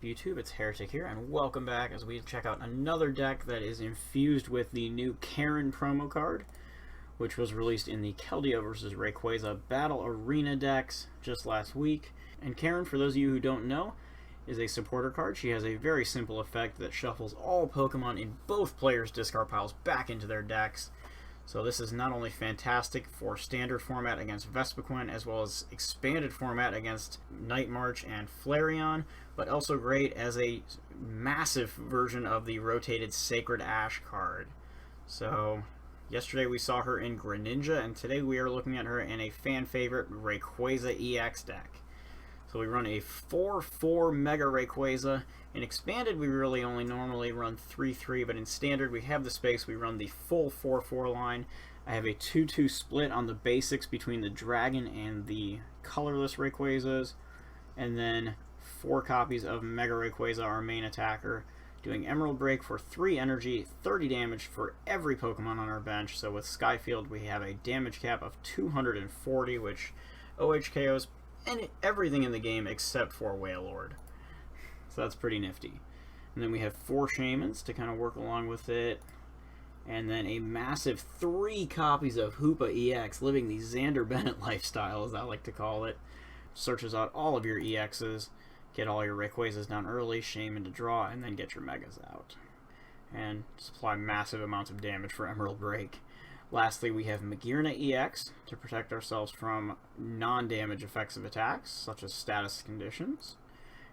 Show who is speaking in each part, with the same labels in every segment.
Speaker 1: YouTube? It's Heretic here, and welcome back as we check out another deck that is infused with the new Karen promo card, which was released in the Keldeo vs. Rayquaza Battle Arena decks just last week. And Karen, for those of you who don't know, is a supporter card. She has a very simple effect that shuffles all Pokemon in both players' discard piles back into their decks. So this is not only fantastic for standard format against Vespiquen, as well as expanded format against Night March and Flareon, but also great as a massive version of the rotated Sacred Ash card. So yesterday we saw her in Greninja, and today we are looking at her in a fan favorite Rayquaza-EX deck. So we run a 4/4 Mega Rayquaza. In Expanded, we really only normally run 3/3, but in Standard, we have the space. We run the full 4/4 line. I have a 2/2 split on the basics between the Dragon and the colorless Rayquazas, and then 4 copies of Mega Rayquaza, our main attacker, doing Emerald Break for 3 energy, 30 damage for every Pokemon on our bench. So with Skyfield, we have a damage cap of 240, which OHKOs and everything in the game except for Wailord. So that's pretty nifty. And then we have 4 Shamans to kind of work along with it. And then a massive 3 copies of Hoopa-EX, living the Xander Bennett lifestyle, as I like to call it. Searches out all of your EXs, get all your Rayquazas down early, Shaman to draw, and then get your Megas out. And supply massive amounts of damage for Emerald Break. Lastly, we have Magearna-EX to protect ourselves from non-damage effects of attacks, such as status conditions.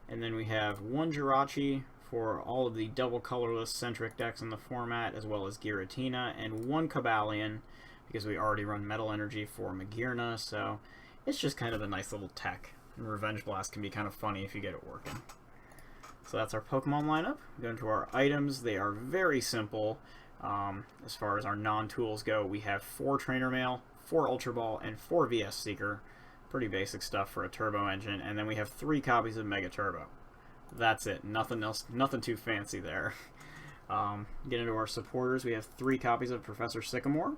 Speaker 1: And then we have 1 Jirachi for all of the double colorless centric decks in the format, as well as Giratina, and 1 Cobalion, because we already run Metal Energy for Magearna, so it's just kind of a nice little tech. And Revenge Blast can be kind of funny if you get it working. So that's our Pokemon lineup. We go into our items. They are very simple. As far as our non-tools go, we have 4 Trainer Mail, 4 Ultra Ball, and 4 VS Seeker. Pretty basic stuff for a turbo engine. And then we have 3 copies of Mega Turbo. That's it. Nothing else. Nothing too fancy there. Get into our supporters. We have 3 copies of Professor Sycamore,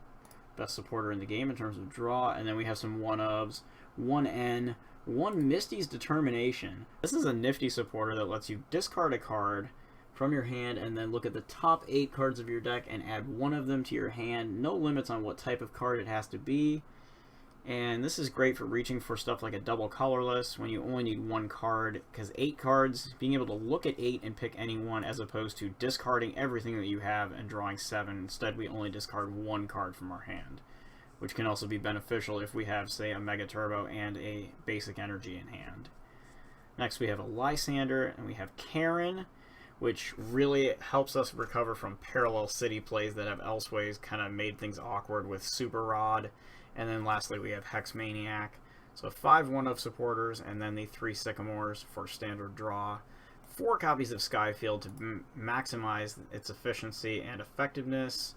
Speaker 1: best supporter in the game in terms of draw. And then we have some 1-ofs, 1 N, 1 Misty's Determination. This is a nifty supporter that lets you discard a card from your hand and then look at the top 8 cards of your deck and add 1 of them to your hand. No limits on what type of card it has to be. And this is great for reaching for stuff like a double colorless when you only need 1 card, because 8 cards, being able to look at 8 and pick any one as opposed to discarding everything that you have and drawing 7. Instead, we only discard 1 card from our hand, which can also be beneficial if we have, say, a Mega Turbo and a basic energy in hand. Next, we have a Lysander, and we have Karen, which really helps us recover from parallel city plays that have elseways kind of made things awkward with Super Rod. And then lastly, we have Hex Maniac. So 5 1-of supporters, and then the 3 Sycamores for standard draw. 4 copies of Skyfield to maximize its efficiency and effectiveness.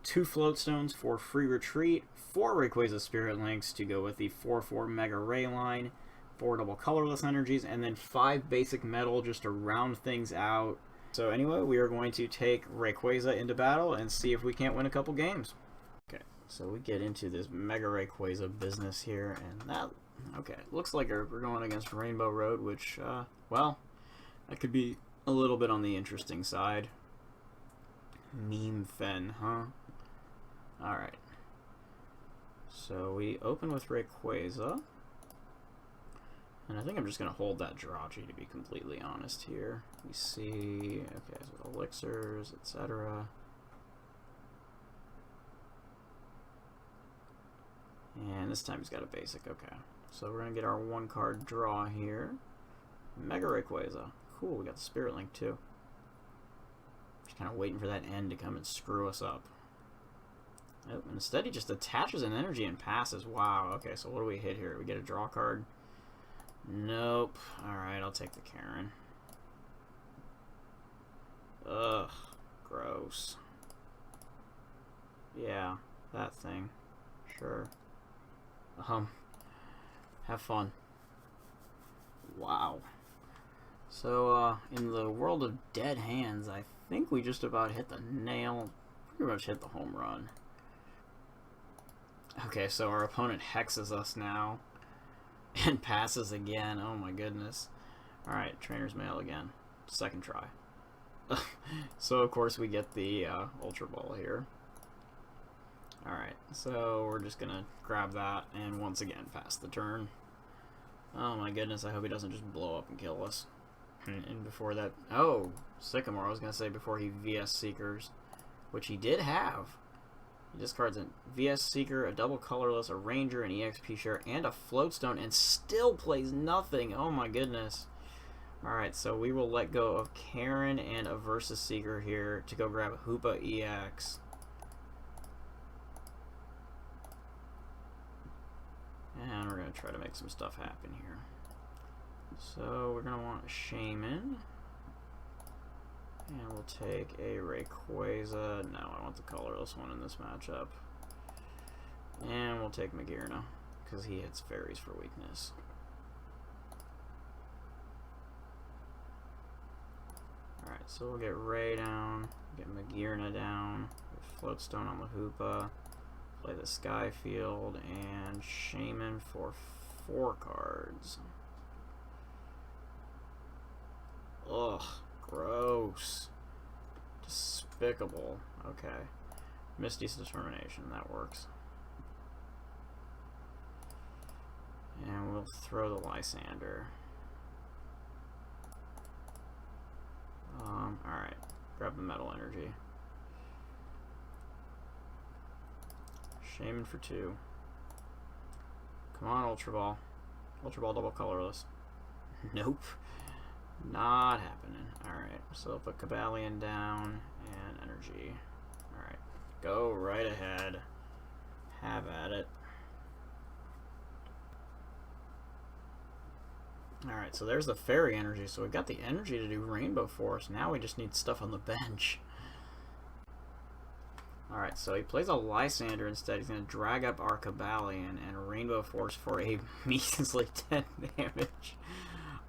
Speaker 1: 2 Floatstones for free retreat. 4 Rayquaza Spirit Links to go with the 4/4 Mega Ray line. 4 double colorless energies, and then 5 basic metal just to round things out. So anyway, we are going to take Rayquaza into battle and see if we can't win a couple games. Okay, so we get into this Mega Rayquaza business here, and that, okay, looks like we're going against Rainbow Road, which, well, that could be a little bit on the interesting side. Meme Fen, huh? Alright. So we open with Rayquaza. And I think I'm just going to hold that Jirachi, to be completely honest here. We see, okay, so elixirs, etc. And this time he's got a basic, okay. So we're going to get our 1-card draw here. Mega Rayquaza. Cool, we got the Spirit Link too. Just kind of waiting for that end to come and screw us up. Oh, and instead he just attaches an energy and passes. Wow, okay, so what do we hit here? We get a draw card. Nope. Alright, I'll take the Karen. Ugh. Gross. Yeah, that thing. Sure. Have fun. Wow. So, in the world of dead hands, I think we just about hit the nail. Pretty much hit the home run. Okay, so our opponent hexes us now. And passes again. Oh my goodness. Alright, Trainer's Mail again. second try. So of course we get the Ultra Ball here. Alright, so we're just gonna grab that and once again pass the turn. Oh my goodness, I hope he doesn't just blow up and kill us. And before that, oh, Sycamore, I was gonna say before he VS Seekers, which he did have. He discards a VS Seeker, a double colorless, a Ranger, an EXP share, and a Floatstone, and still plays nothing. Oh my goodness. Alright, so we will let go of Karen and a Versus Seeker here to go grab Hoopa-EX. And we're going to try to make some stuff happen here. So we're going to want a Shaman. And we'll take a Rayquaza. No, I want the colorless one in this matchup. And we'll take Magearna, because he hits fairies for weakness. Alright, so we'll get Ray down, get Magearna down, get Floatstone on the Hoopa, play the Skyfield, and Shaman for 4 cards. Ugh, gross. Despicable. Okay. Misty's Determination, that works. And we'll throw the Lysander. Alright. Grab the Metal Energy. Shaman for 2. Come on, Ultra Ball. Ultra Ball double colorless. Nope. Not happening. Alright, so I'll put Cobalion down and Energy. Alright, go right ahead. Have at it. Alright, so there's the Fairy Energy. So we've got the energy to do Rainbow Force. Now we just need stuff on the bench. Alright, so he plays a Lysander instead. He's going to drag up our Cobalion and Rainbow Force for a measly 10 damage.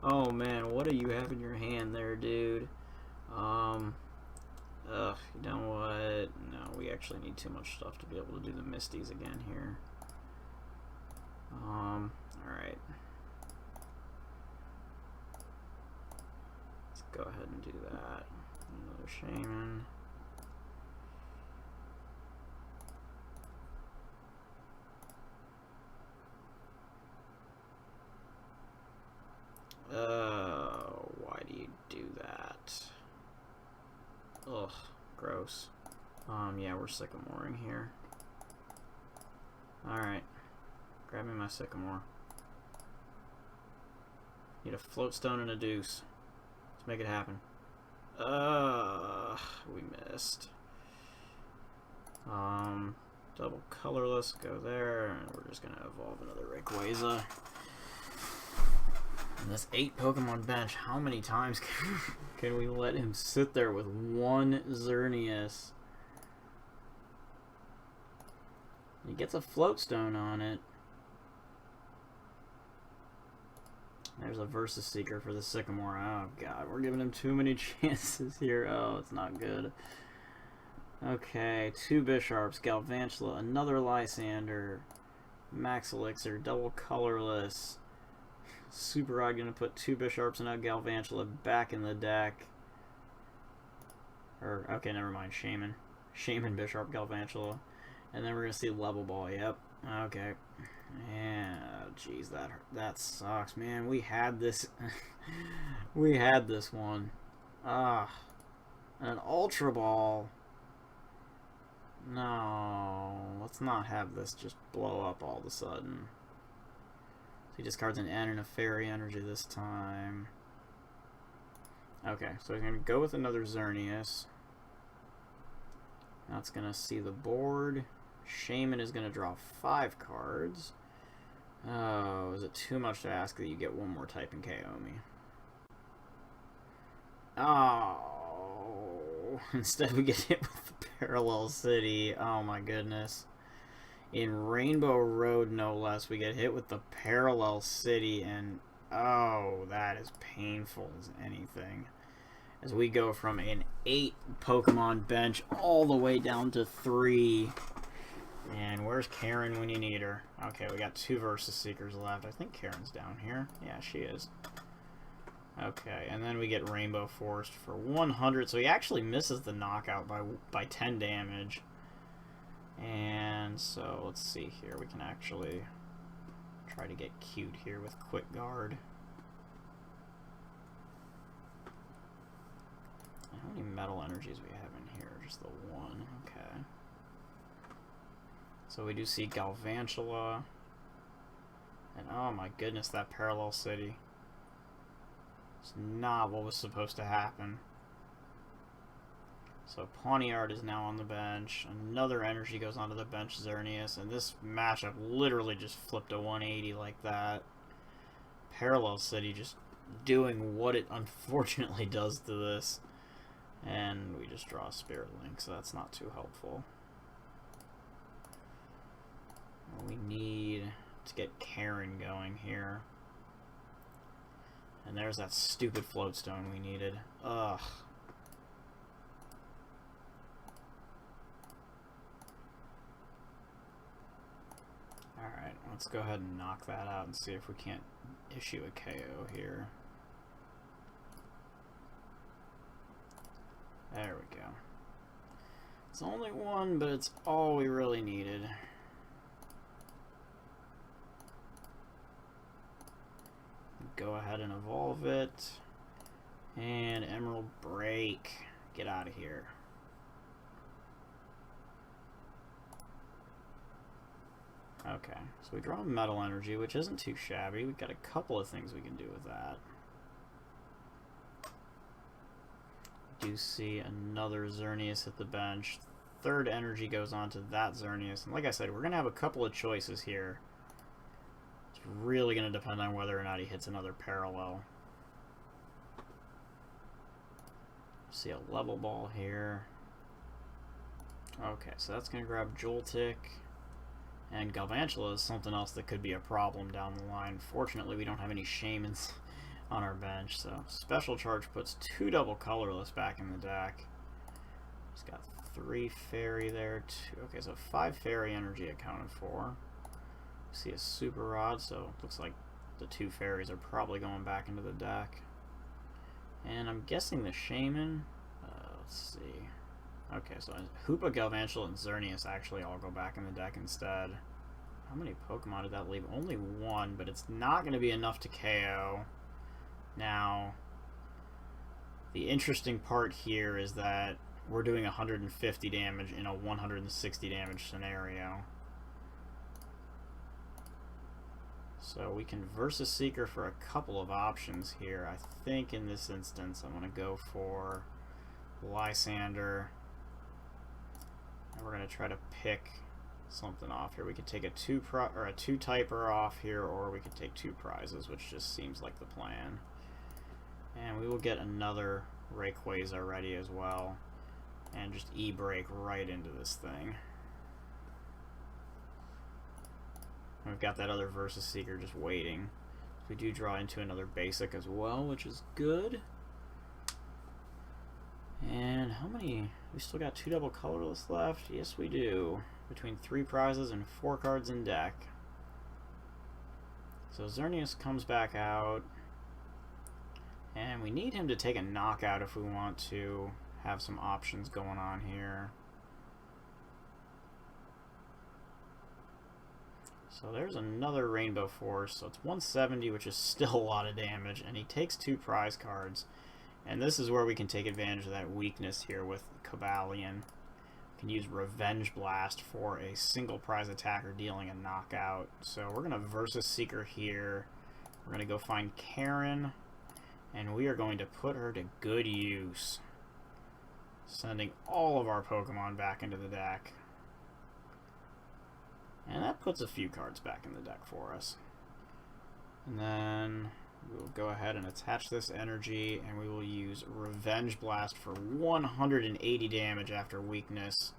Speaker 1: Oh man, what do you have in your hand there, dude? You know what? No, we actually need too much stuff to be able to do the Misties again here. Alright. Let's go ahead and do that. Another Shaman. Why do you do that? Ugh, gross. Yeah, we're Sycamoring here. Alright. Grab me my Sycamore. Need a Floatstone and a Deuce. Let's make it happen. We missed. Double colorless, go there, and we're just gonna evolve another Rayquaza. And this 8 Pokemon bench, how many times can we let him sit there with one Xerneas? He gets a Floatstone on it. There's a Versus Seeker for the Sycamore. Oh god, we're giving him too many chances here. Oh, it's not good. Okay, 2 Bisharps, Galvantula, another Lysander, Max Elixir, double colorless. Super odd, gonna put 2 Bisharps and a Galvantula back in the deck. Or, okay, never mind, Shaman. Shaman, Bisharp, Galvantula. And then we're gonna see Level Ball, yep. Okay. Yeah, jeez, that sucks, man. We had this. We had this one. An Ultra Ball. No, let's not have this just blow up all of a sudden. So he discards an N and a Fairy Energy this time. Okay, so he's going to go with another Xerneas. That's going to see the board. Shaman is going to draw 5 cards. Oh, is it too much to ask that you get one more type and KO me? Oh, instead we get hit with the Parallel City. Oh my goodness. In Rainbow Road, no less, we get hit with the Parallel City, and oh, that is painful as anything. As we go from an 8 Pokemon bench all the way down to 3. And where's Karen when you need her? Okay, we got 2 Versus Seekers left. I think Karen's down here. Yeah, she is. Okay, and then we get Rainbow Forest for 100, so he actually misses the knockout by 10 damage. And so, let's see here, we can actually try to get cute here with Quick Guard. How many metal energies we have in here? Just the one, okay. So we do see Galvantula. And oh my goodness, that Parallel City. It's not what was supposed to happen. So Pawniard is now on the bench. Another energy goes onto the bench, Xerneas, and this matchup literally just flipped a 180 like that. Parallel City just doing what it unfortunately does to this. And we just draw a Spirit Link, so that's not too helpful. We need to get Karen going here. And there's that stupid Floatstone we needed. Ugh. Alright, let's go ahead and knock that out and see if we can't issue a KO here. There we go. It's only one, but it's all we really needed. Go ahead and evolve it. And Emerald Break. Get out of here. Okay, so we draw Metal Energy, which isn't too shabby. We've got a couple of things we can do with that. Do see another Xerneas hit the bench. Third energy goes on to that Xerneas. And like I said, we're going to have a couple of choices here. It's really going to depend on whether or not he hits another parallel. See a level ball here. Okay, so that's going to grab Joltik. And Galvantula is something else that could be a problem down the line. Fortunately, we don't have any Shamans on our bench, so Special Charge puts 2 double colorless back in the deck. He's got 3 fairy there, 2. Okay, so 5 fairy energy accounted for. See a Super Rod, so it looks like the 2 fairies are probably going back into the deck. And I'm guessing the Shaman. Let's see. Okay, so Hoopa, Galvantula, and Xerneas actually all go back in the deck instead. How many Pokemon did that leave? Only 1, but it's not going to be enough to KO. Now, the interesting part here is that we're doing 150 damage in a 160 damage scenario. So we can Versus Seeker for a couple of options here. I think in this instance I'm going to go for Lysander. And we're going to try to pick something off here. We could take a 2-typer off here, or we could take 2 prizes, which just seems like the plan. And we will get another Rayquaza ready as well. And just E-Break right into this thing. We've got that other Versus Seeker just waiting. We do draw into another basic as well, which is good. And how many? We still got 2 double colorless left. Yes, we do. Between 3 prizes and 4 cards in deck. So Xerneas comes back out. And we need him to take a knockout if we want to have some options going on here. So there's another Rainbow Force. So it's 170, which is still a lot of damage. And he takes 2 prize cards. And this is where we can take advantage of that weakness here with Cobalion. We can use Revenge Blast for a single prize attacker dealing a knockout. So we're going to Versus Seeker here. We're going to go find Karen. And we are going to put her to good use. Sending all of our Pokemon back into the deck. And that puts a few cards back in the deck for us. And then we'll go ahead and attach this energy, and we will use Revenge Blast for 180 damage after weakness.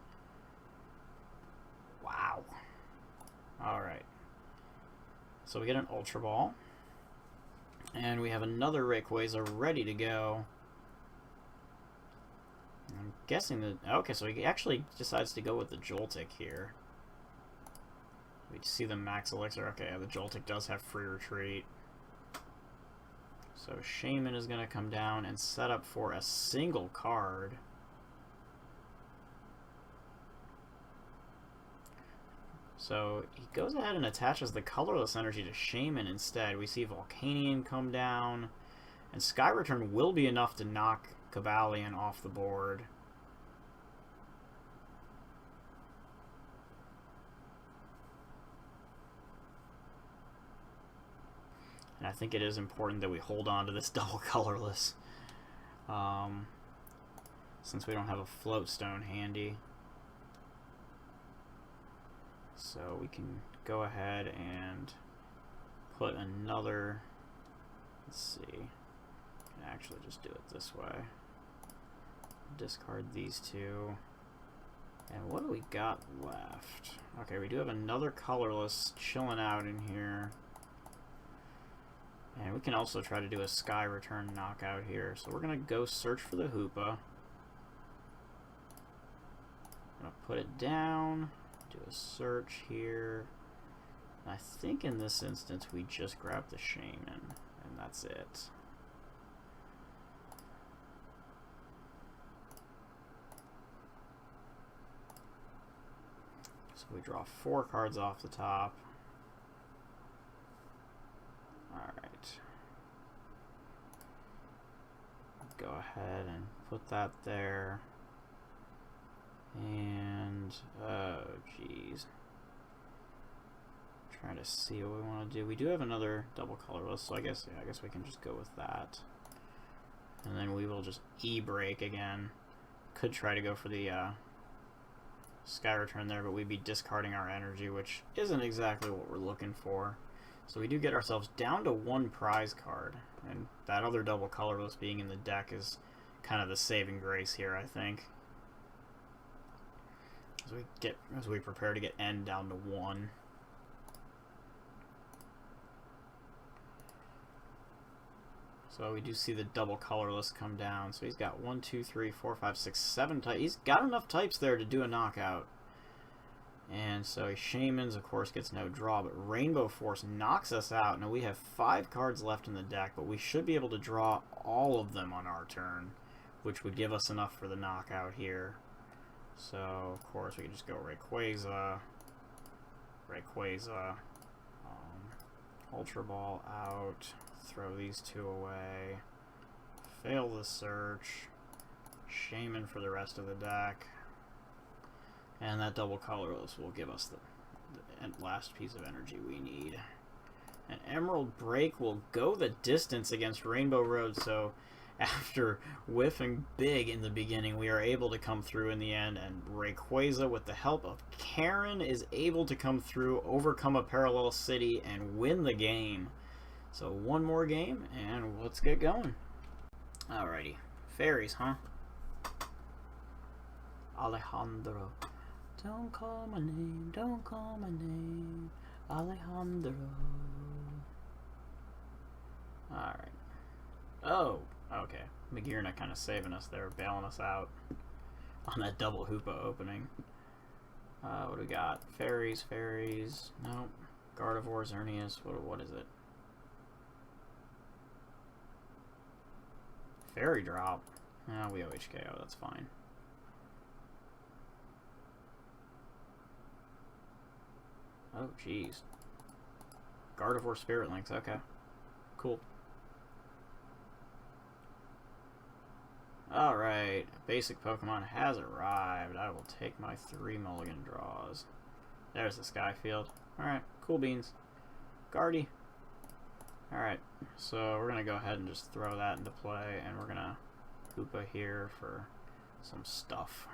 Speaker 1: Wow. Alright. So we get an Ultra Ball. And we have another Rayquaza ready to go. I'm guessing that... Okay, so he actually decides to go with the Joltik here. We see the Max Elixir. Okay, the Joltik does have Free Retreat. So Shaman is going to come down and set up for a single card. So he goes ahead and attaches the colorless energy to Shaman instead. We see Volcanion come down, and Sky Return will be enough to knock Cobalion off the board. And I think it is important that we hold on to this double colorless, since we don't have a float stone handy. So we can go ahead and put another, let's see, I can actually just do it this way. Discard these two. And what do we got left? Okay, we do have another colorless chilling out in here. And we can also try to do a Sky Return knockout here. So we're going to go search for the Hoopa. I'm going to put it down, do a search here. And I think in this instance we just grab the Shaman, and that's it. So we draw 4 cards off the top. Alright. Go ahead and put that there. And, oh geez. Trying to see what we want to do. We do have another double colorless, so I guess we can just go with that. And then we will just E-break again. Could try to go for the Sky Return there, but we'd be discarding our energy, which isn't exactly what we're looking for. So we do get ourselves down to 1 prize card, and that other double colorless being in the deck is kind of the saving grace here, I think. As we prepare to get N down to 1. So we do see the double colorless come down. So he's got 1, 2, 3, 4, 5, 6, 7 types. He's got enough types there to do a knockout. And so Shaman's, of course, gets no draw, but Rainbow Force knocks us out. Now we have 5 cards left in the deck, but we should be able to draw all of them on our turn, which would give us enough for the knockout here. So, of course, we can just go Rayquaza, Ultra Ball out, throw these 2 away, fail the search, Shaman for the rest of the deck. And that double colorless will give us the last piece of energy we need. And Emerald Break will go the distance against Rainbow Road, so after whiffing big in the beginning, we are able to come through in the end, and Rayquaza, with the help of Karen, is able to come through, overcome a parallel city, and win the game. So 1 more game, and let's get going. Alrighty. Fairies, huh? Alejandro. Don't call my name, don't call my name, Alejandro. Alright. Oh, okay. Magearna kind of saving us there, bailing us out on that double Hoopa opening. What do we got? Fairies. Nope. Gardevoir, Xerneas. What is it? Fairy drop. We OHKO, that's fine. Oh, jeez. Gardevoir Spirit Links, okay. Cool. Alright, basic Pokemon has arrived. I will take my 3 mulligan draws. There's the Skyfield. Alright, cool beans. Guardy. Alright, so we're going to go ahead and just throw that into play, and we're going to Hoopa here for some stuff.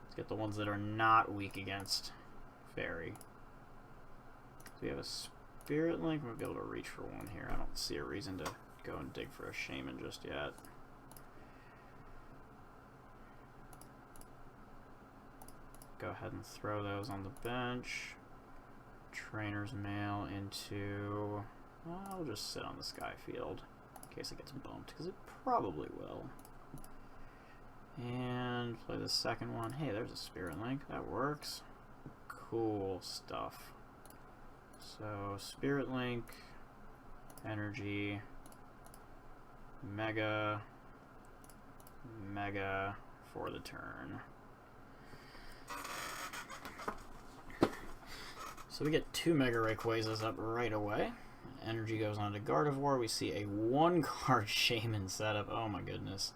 Speaker 1: Let's get the ones that are not weak against Fairy. So we have a Spirit Link. We'll be able to reach for one here. I don't see a reason to go and dig for a Shaman just yet. Go ahead and throw those on the bench. Trainer's Mail into... I'll just sit on the Skyfield in case it gets bumped, because it probably will. And play the second one. Hey, there's a Spirit Link. That works. Cool stuff. So, Spirit Link, energy, Mega for the turn. So we get 2 Mega Rayquazas up right away. Energy goes on to Gardevoir. We see a 1-card Shaman setup. Oh my goodness.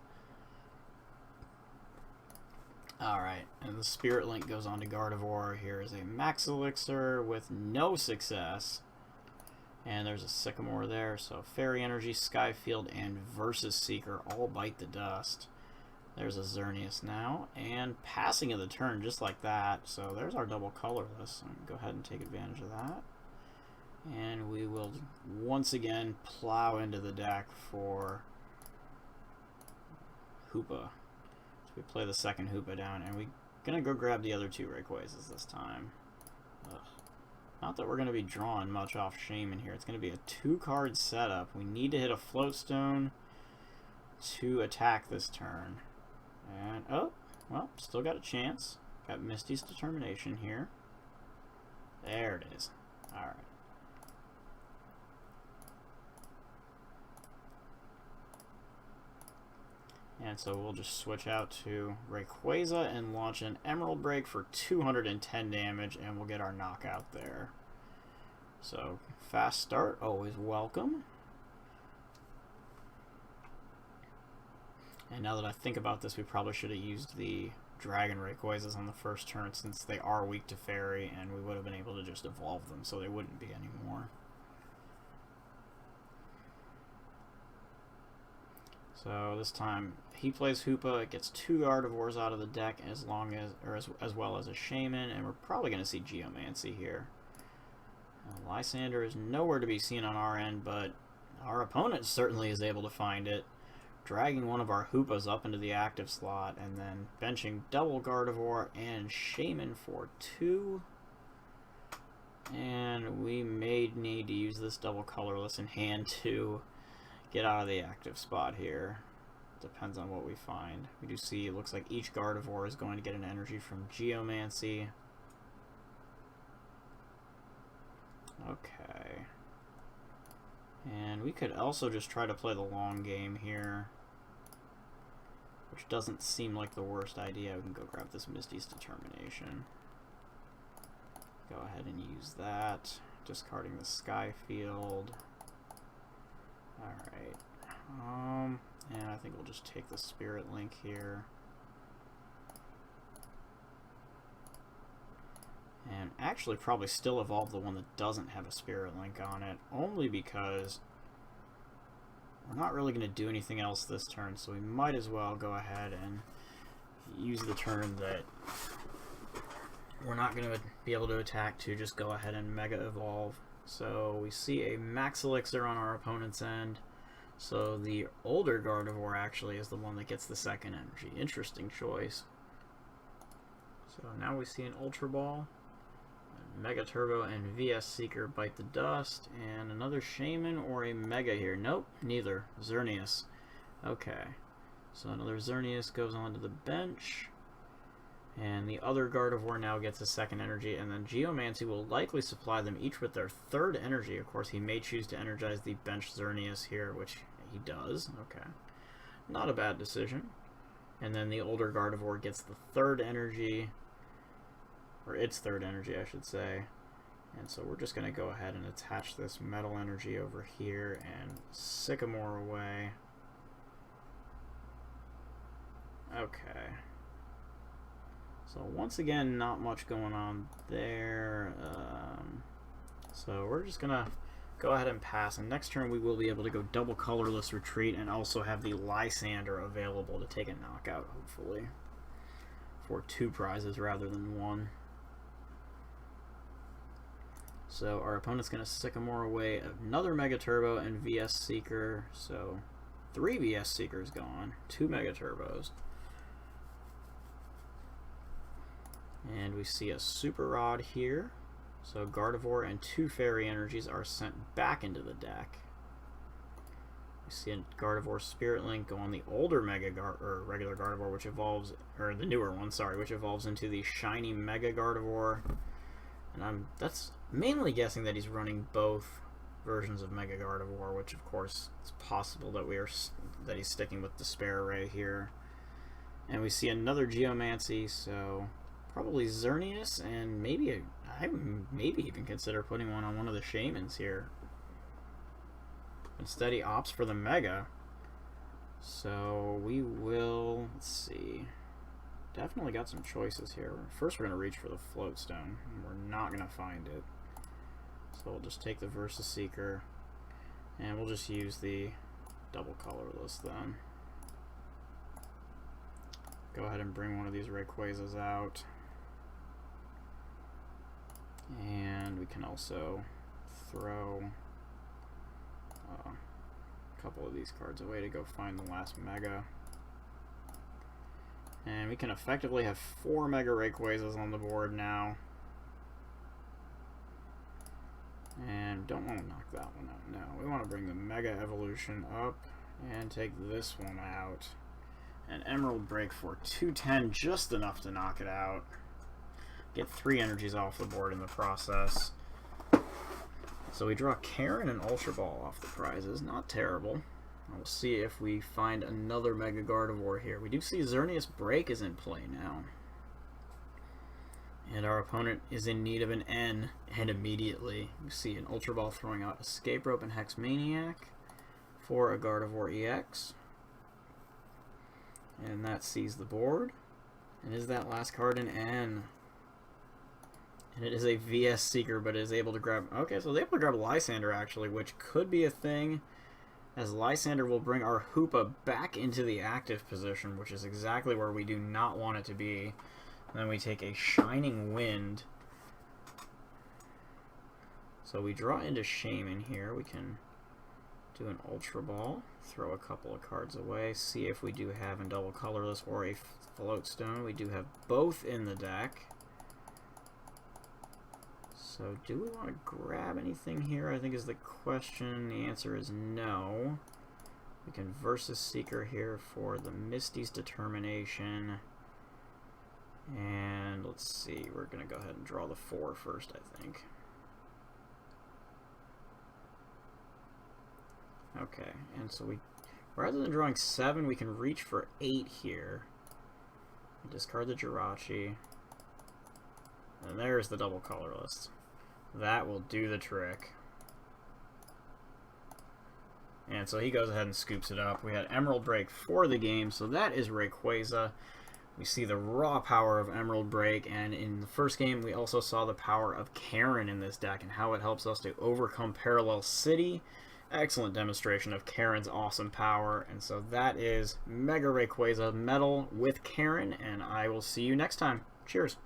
Speaker 1: Alright, and the Spirit Link goes on to Gardevoir. Here is a Max Elixir with no success. And there's a Sycamore there, so Fairy Energy, Sky Field, and Versus Seeker all bite the dust. There's a Xerneas now, and passing of the turn just like that. So there's our double colorless. Go ahead and take advantage of that. And we will once again plow into the deck for Hoopa. So we play the second Hoopa down, and we're going to go grab the other 2 Rayquazas this time. Ugh. Not that we're going to be drawing much off Shaman here. It's going to be a 2-card setup. We need to hit a Floatstone to attack this turn. And, oh, well, still got a chance. Got Misty's Determination here. There it is. Alright. And so we'll just switch out to Rayquaza and launch an Emerald Break for 210 damage, and we'll get our knockout there. So, fast start, always welcome. And now that I think about this, we probably should have used the Dragon Rayquazas on the first turn, since they are weak to Fairy, and we would have been able to just evolve them, so they wouldn't be anymore. So this time he plays Hoopa. It gets 2 Gardevoirs out of the deck, as well as a Shaman, and we're probably going to see Geomancy here. Lysander is nowhere to be seen on our end, but our opponent certainly is able to find it, dragging one of our Hoopas up into the active slot, and then benching double Gardevoir and Shaman for 2. And we may need to use this double colorless in hand to get out of the active spot here. Depends on what we find. We do see it looks like each Gardevoir is going to get an energy from Geomancy. Okay. And we could also just try to play the long game here, which doesn't seem like the worst idea. We can go grab this Misty's Determination. Go ahead and use that. Discarding the Sky Field. Alright. And I think we'll just take the Spirit Link here. And actually probably still evolve the one that doesn't have a Spirit Link on it, only because we're not really going to do anything else this turn, so we might as well go ahead and use the turn that we're not going to be able to attack to just go ahead and Mega Evolve. So we see a Max Elixir on our opponent's end. So the older Gardevoir actually is the one that gets the second energy. Interesting choice. So now we see an Ultra Ball, Mega Turbo, and VS Seeker bite the dust, and another Shaman or a Mega here. Nope, neither. Xerneas. Okay. So another Xerneas goes onto the bench, and the other Gardevoir now gets a second energy, and then Geomancy will likely supply them each with their third energy. Of course, he may choose to energize the bench Xerneas here, which he does. Okay. Not a bad decision. And then the older Gardevoir gets the third energy, or its third energy, I should say. And so we're just going to go ahead and attach this metal energy over here and Sycamore away. Okay. So once again, not much going on there. So we're just going to go ahead and pass. And next turn we will be able to go double colorless retreat and also have the Lysander available to take a knockout, hopefully. For 2 prizes rather than 1. So our opponent's going to Sycamore away another Mega Turbo and VS Seeker. So 3 VS Seekers gone, 2 Mega Turbos. And we see a Super Rod here. So Gardevoir and 2 Fairy Energies are sent back into the deck. We see a Gardevoir Spirit Link go on the older regular Gardevoir, which evolves, or the newer one, sorry, which evolves into the shiny Mega Gardevoir. And that's mainly guessing that he's running both versions of Mega Gardevoir, which of course it's possible that he's sticking with Despair Ray here. And we see another Geomancy, so probably Xerneas, and maybe I maybe even consider putting one of the Shamans here. Instead he opts for the Mega. So we will, let's see, definitely got some choices here. First we're going to reach for the Float Stone, and we're not going to find it. So we'll just take the Versus Seeker, and we'll just use the double colorless then. Go ahead and bring one of these Rayquazas out. And we can also throw a couple of these cards away to go find the last Mega. And we can effectively have 4 Mega Rayquazas on the board now. And don't want to knock that one out. No, we want to bring the Mega Evolution up and take this one out. An Emerald Break for 210, just enough to knock it out. Get 3 energies off the board in the process. So we draw Karen and Ultra Ball off the prizes. Not terrible. We'll see if we find another Mega Gardevoir here. We do see Xerneas Break is in play now. And our opponent is in need of an N, and immediately. You see an Ultra Ball throwing out Escape Rope and Hex Maniac for a Gardevoir-EX. And that sees the board. And is that last card an N? And it is a VS Seeker, but it is able to grab... Okay, so it's able to grab Lysander, actually, which could be a thing, as Lysander will bring our Hoopa back into the active position, which is exactly where we do not want it to be. And then we take a Shining Wind. So we draw into Shaman here. We can do an Ultra Ball, throw a couple of cards away, see if we do have a double colorless or a Float Stone. We do have both in the deck. So do we want to grab anything here, I think is the question. The answer is no. We can Versus Seeker here for the Misty's Determination. And let's see, we're going to go ahead and draw the 4 first, I think. Okay, and so we, rather than drawing 7, we can reach for 8 here. Discard the Jirachi. And there's the double colorless. That will do the trick. And so he goes ahead and scoops it up. We had Emerald Break for the game, so that is Rayquaza. We see the raw power of Emerald Break, and in the first game we also saw the power of Karen in this deck and how it helps us to overcome Parallel City. Excellent demonstration of Karen's awesome power, and so that is Mega Rayquaza Metal with Karen, and I will see you next time. Cheers!